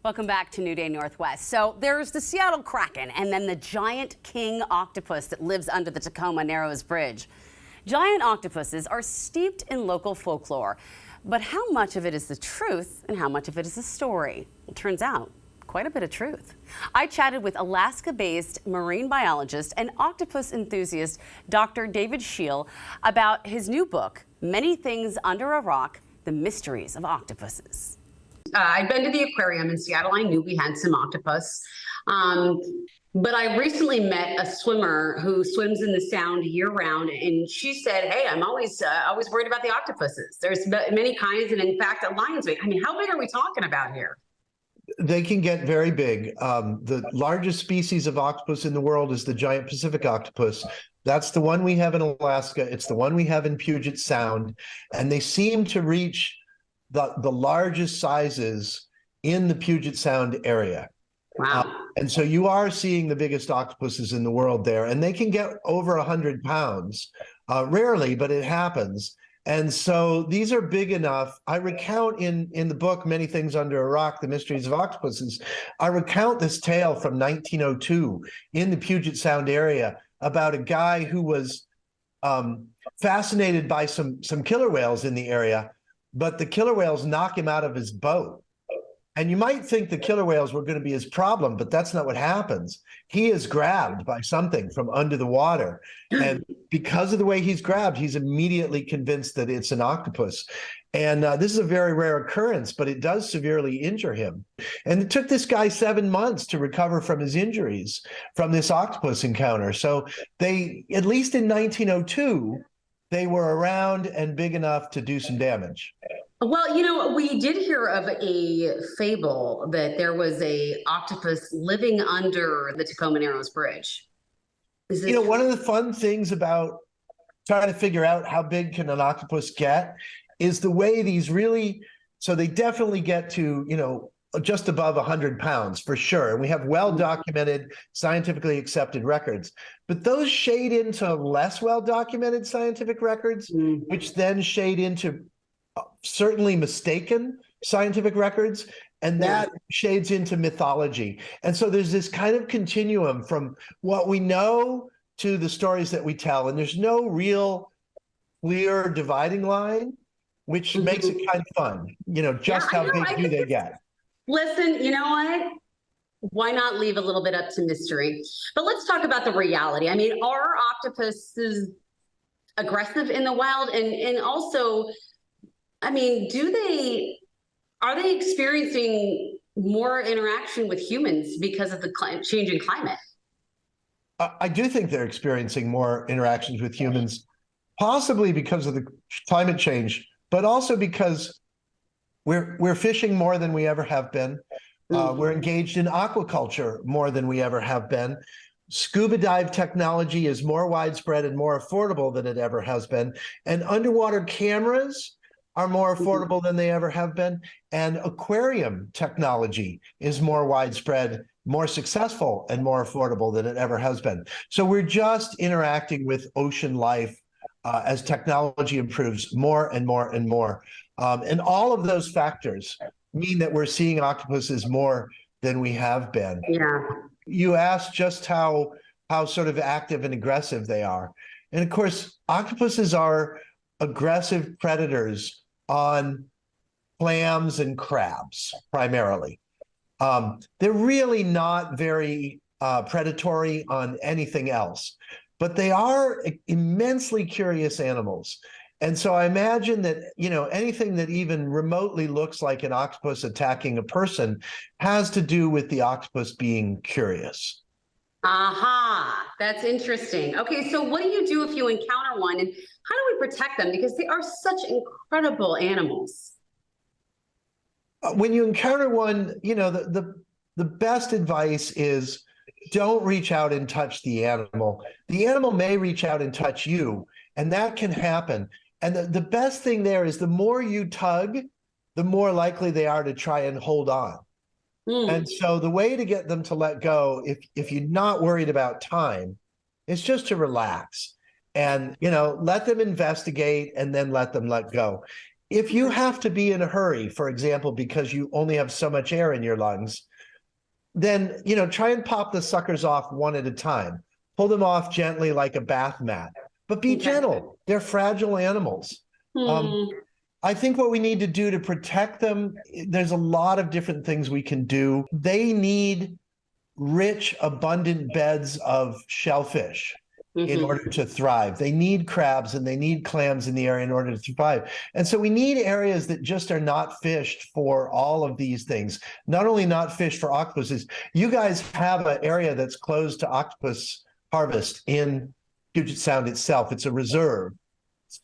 Welcome back to New Day Northwest. So there's the Seattle Kraken and then the giant King Octopus that lives under the Tacoma Narrows Bridge. Giant octopuses are steeped in local folklore, but how much of it is the truth and how much of it is a story? It turns out quite a bit of truth. I chatted with Alaska-based marine biologist and octopus enthusiast Dr. David Scheel about his new book, Many Things Under a Rock, The Mysteries of Octopuses. I'd been to the aquarium in Seattle. I knew we had some octopus. But I recently met a swimmer who swims in the Sound year-round, and she said, "Hey, I'm always worried about the octopuses. There's many kinds, and in fact, a lion's mane. I mean, how big are we talking about here?" They can get very big. The largest species of octopus in the world is the giant Pacific octopus. That's the one we have in Alaska. It's the one we have in Puget Sound, and they seem to reach the largest sizes in the Puget Sound area. Wow. And so you are seeing the biggest octopuses in the world there, and they can get over 100 pounds. Rarely, but it happens. And so these are big enough. I recount in the book, Many Things Under a Rock, The Mysteries of Octopuses, I recount this tale from 1902 in the Puget Sound area about a guy who was fascinated by some killer whales in the area, but the killer whales knock him out of his boat. And you might think the killer whales were going to be his problem, but that's not what happens. He is grabbed by something from under the water. And because of the way he's grabbed, he's immediately convinced that it's an octopus. And this is a very rare occurrence, but it does severely injure him. And it took this guy 7 months to recover from his injuries from this octopus encounter. So they, at least in 1902, they were around and big enough to do some damage. Well, you know, we did hear of a fable that there was a octopus living under the Tacoma Narrows Bridge. You know, one of the fun things about trying to figure out how big can an octopus get is the way these really, so they definitely get to, you know, just above 100 pounds for sure. And we have well-documented, scientifically accepted records. But those shade into less well-documented scientific records, which then shade into certainly mistaken scientific records, and that shades into mythology. And so there's this kind of continuum from what we know to the stories that we tell, and there's no real clear dividing line, which makes it kind of fun, you know, just how big do they get. Listen, you know what? Why not leave a little bit up to mystery? But let's talk about the reality. I mean, are octopuses aggressive in the wild? And also, I mean, are they experiencing more interaction with humans because of the changing climate? I do think they're experiencing more interactions with humans, possibly because of the climate change, but also because we're fishing more than we ever have been. We're engaged in aquaculture more than we ever have been. Scuba dive technology is more widespread and more affordable than it ever has been. And underwater cameras are more affordable than they ever have been. And aquarium technology is more widespread, more successful, and more affordable than it ever has been. So we're just interacting with ocean life as technology improves more and more and more. And all of those factors mean that we're seeing octopuses more than we have been. Yeah. You asked just how sort of active and aggressive they are. And of course, octopuses are aggressive predators on clams and crabs, primarily. They're really not very predatory on anything else, but they are immensely curious animals. And so I imagine that, you know, anything that even remotely looks like an octopus attacking a person has to do with the octopus being curious. Aha, that's interesting. Okay, so what do you do if you encounter one, and how do we protect them? Because they are such incredible animals. When you encounter one, you know, the best advice is don't reach out and touch the animal. The animal may reach out and touch you, and that can happen. And the best thing there is the more you tug, the more likely they are to try and hold on. And so the way to get them to let go, if you're not worried about time, is just to relax and, you know, let them investigate and then let them let go. If you have to be in a hurry, for example, because you only have so much air in your lungs, then, try and pop the suckers off one at a time. Pull them off gently like a bath mat, but be gentle. They're fragile animals. I think what we need to do to protect them, there's a lot of different things we can do. They need rich, abundant beds of shellfish in order to thrive. They need crabs and they need clams in the area in order to survive. And so we need areas that just are not fished for all of these things. Not only not fished for octopuses, you guys have an area that's closed to octopus harvest in Puget Sound itself. It's a reserve,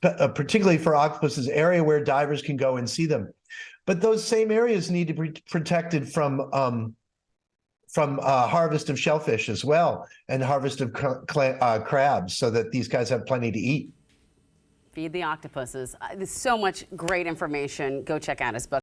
particularly for octopuses, area where divers can go and see them. But those same areas need to be protected from harvest of shellfish as well, and harvest of crabs, so that these guys have plenty to eat. Feed the octopuses. There's so much great information. Go check out his book.